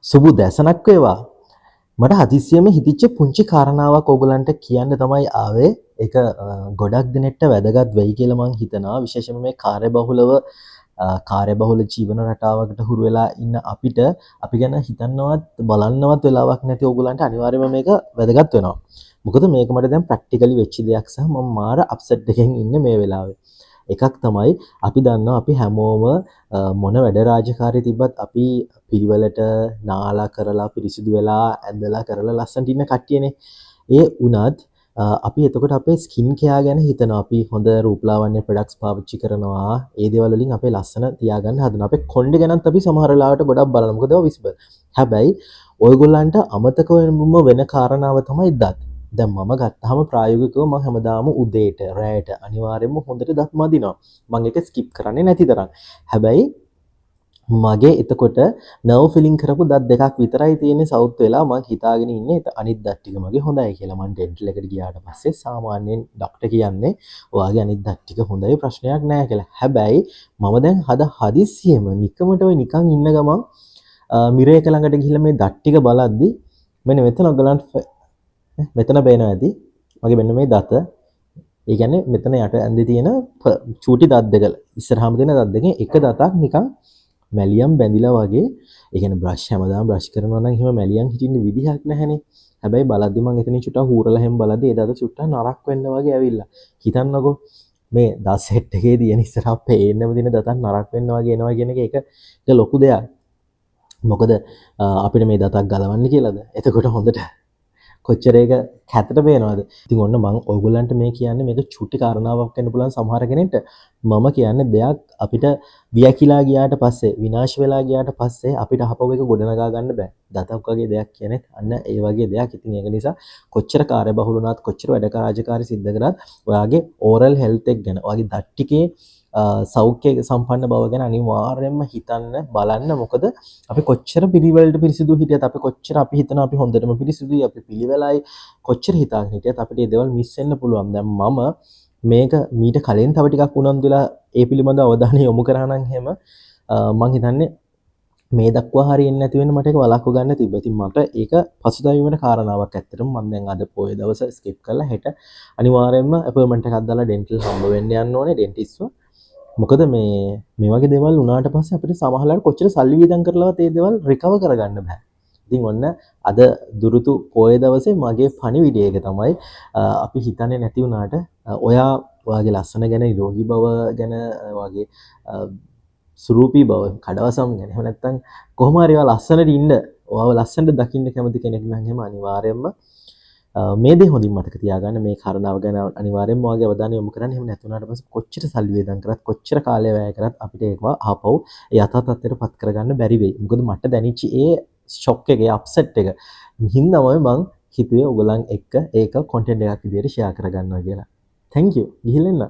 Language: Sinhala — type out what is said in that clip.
සුබ දැසනක් වේවා. මට හදිස්සියෙම හිතිච්ච පුංචි කාරණාවක් ඕගලන්ට කියන්න තමයි ආවේ. ඒක ගොඩක් දිනෙට වැදගත් වෙයි කියලා මං හිතනවා. විශේෂයෙන්ම මේ කාර්යබහුල ජීවන රටාවකට හුරු වෙලා ඉන්න අපිට අපි ගැන හිතන්නවත් බලන්නවත් වෙලාවක් නැති ඕගලන්ට අනිවාර්යයෙන්ම මේක වැදගත් වෙනවා. මොකද මේක මට දැන් ප්‍රැක්ටිකලි වෙච්ච දෙයක් සහ මම මාර අප්සෙට් එකකින් ඉන්නේ මේ වෙලාවේ. එකක් තමයි අපි දන්නවා අපි හැමෝම මොන වැඩ රාජකාරී තිබ්බත් අපි පිළිවෙලට නාලා කරලා පිරිසිදු වෙලා ඇඳලා කරලා ලස්සනට ඉන්න කට්ටියනේ. ඒ වුණත් අපි එතකොට අපේ ස්කින් කෙයා ගැන හිතනවා. අපි හොඳ රූපලාවන්‍ය ප්‍රොඩක්ට්ස් පාවිච්චි කරනවා. ඒ දේවල් වලින් අපේ ලස්සන තියාගන්න හදනවා. අපේ කොණ්ඩේ ගැනත් අපි සමහර වෙලාවට ගොඩක් බලනවා. මොකද ඒවා විසිබල්. හැබැයි ඔයගොල්ලන්ට අමතක වෙන කාරණාව තමයි දත්. දැන් මම ගත්තාම ප්‍රායෝගිකව මම හැමදාම උදේට රැයට අනිවාර්යයෙන්ම හොඳට දත් මදිනවා. මම ඒක ස්කිප් කරන්නේ නැති තරම්. හැබැයි මගේ එතකොට නර්ව් ෆිලිං කරපු දත් දෙකක් විතරයි තියෙන්නේ සවුත් වෙලා. මම හිතාගෙන ඉන්නේ අනිත් දත් ටික මගේ හොඳයි කියලා. මම ඩෙන්ටල් එකට ගියාට පස්සේ සාමාන්‍යයෙන් ડોක්ටර් කියන්නේ ඔයාගේ අනිත් දත් ටික හොඳයි ප්‍රශ්නයක් නැහැ කියලා. හැබැයි මම දැන් හදිස්සියෙම නිකමට ඔය නිකන් ඉන්න ගමන් මිරේක ළඟට ගිහිල්ලා මේ දත් ටික බලද්දි මෙන්න මෙතන ඔයගලන්ට මෙතන පේනවා ඇති. මගේ මෙන්න මේ දත. ඒ කියන්නේ මෙතන යට ඇඳේ තියෙන චූටි දත් දෙක ඉස්සරහාම තියෙන දත් දෙකෙන් එක දතක් නිකන් මැලියම් බැඳිලා වගේ. ඒ කියන්නේ බ්‍රෂ් හැමදාම බ්‍රෂ් කරනවා නම් එහෙම මැලියම් හිටින්න විදිහක් නැහැනේ. හැබැයි බලද්දි මම එතනින් චුට්ටක් හූරලා හැම බලද්දි ඒ දත චුට්ටක් නරක් වෙන්න වගේ ඇවිල්ලා. හිතන්නකෝ මේ දත් සෙට් එකේ තියෙන ඉස්සරහා පේන්නම තියෙන දතක් නරක් වෙන්න වගේ එනවා කියන එක ඒක ලොකු දෙයක්. මොකද අපිට මේ දතක් ගලවන්න කියලාද? එතකොට හොඳට කොච්චර ඒක කැතට පේනවද? ඉතින් ඔන්න මම ඔයගොල්ලන්ට මේ කියන්නේ මේක චුටි කාරණාවක් වෙන්න පුළුවන් සමහර කෙනෙක්ට. මම කියන්නේ දෙයක් අපිට වියකිලා ගියාට පස්සේ විනාශ වෙලා ගියාට පස්සේ අපිට අහපව එක ගොඩනගා ගන්න බෑ. දතක් වගේ දෙයක් කියන්නේ අන්න ඒ වගේ දෙයක්. ඉතින් ඒක නිසා කොච්චර කාර්යබහුල වුණත් කොච්චර වැඩ රාජකාරී සිද්ධ කරත් ඔයාගේ ඕරල් හෙල්ත් එක ගැන ඔයාගේ දත් ටිකේ සෞඛ්‍ය සම්පන්න බව ගැන අනිවාර්යයෙන්ම හිතන්න බලන්න. මොකද අපි කොච්චර පිළිවෙලට පිරිසිදු හිටියත් අපි කොච්චර අපි හිතනවා අපි හොඳටම පිරිසිදුයි අපි පිළිවෙලයි කොච්චර හිතාගෙන හිටියත් අපිට මේ දේවල් මිස් වෙන්න පුළුවන්. දැන් මම මේක මීට කලින් තව ටිකක් උනන්දු වෙලා ඒ පිළිබඳව අවධානය යොමු කරා නම් එහෙම මම හිතන්නේ මේ දක්වා හරියන්නේ නැති වෙන්න මට ඒක වළක්ව ගන්න තිබ්බා. ඉතින් මට ඒක පසුතැවීමේ කාරණාවක් ඇත්තටම. මම දැන් අද පොයේ දවස ස්කිප් කරලා හෙට අනිවාර්යයෙන්ම අපොයින්ට්මන්ට් එකක් දාලා ඩෙන්ටල් හම්බ වෙන්න යන්න ඕනේ ඩෙන්ටිස්ව. මොකද මේ වගේ දේවල් වුණාට පස්සේ අපිට සමහරවිට කොච්චර සල්ලි වියදම් කරලවත් ඒ දේවල් රිකවර් කරගන්න බෑ. ඉතින් ඔන්න අද දුරුතු පොයේ දවසේ මගේ පණිවිඩය එක තමයි අපි හිතන්නේ නැති වුණාට ඔයාගේ ලස්සන ගැන නිරෝගී බව ගැන වගේ සුරූපී බව කඩවසම් ගැන එහෙම නැත්නම් කොහොම හරි ඔයා ලස්සනට ඉන්න ඔයාව ලස්සනට දකින්න කැමති කෙනෙක් නම් එහෙම අනිවාර්යයෙන්ම මේ දේ හොඳින් මතක තියාගන්න. මේ කාරණාව ගැන අනිවාර්යයෙන්ම ඔයාගේ අවධානය යොමු කරන්න. එහෙම නැතුණාට පස්සේ කොච්චර සල්ලි වේදම් කරත් කොච්චර කාලය වැය කරත් අපිට ඒකව ආපහු යථා තත්ත්වයට පත් කරගන්න බැරි වෙයි. මොකද මට දැනෙච්ච ඒ ෂොක් එක, ඒ අප්සෙට් එක හින්දාමයි මං හිතුවේ ඔයගලන් එක්ක ඒක කන්ටෙන්ට් එකක් විදියට ෂෙයා කරගන්නවා කියලා. thank you. ගිහින් එන්න.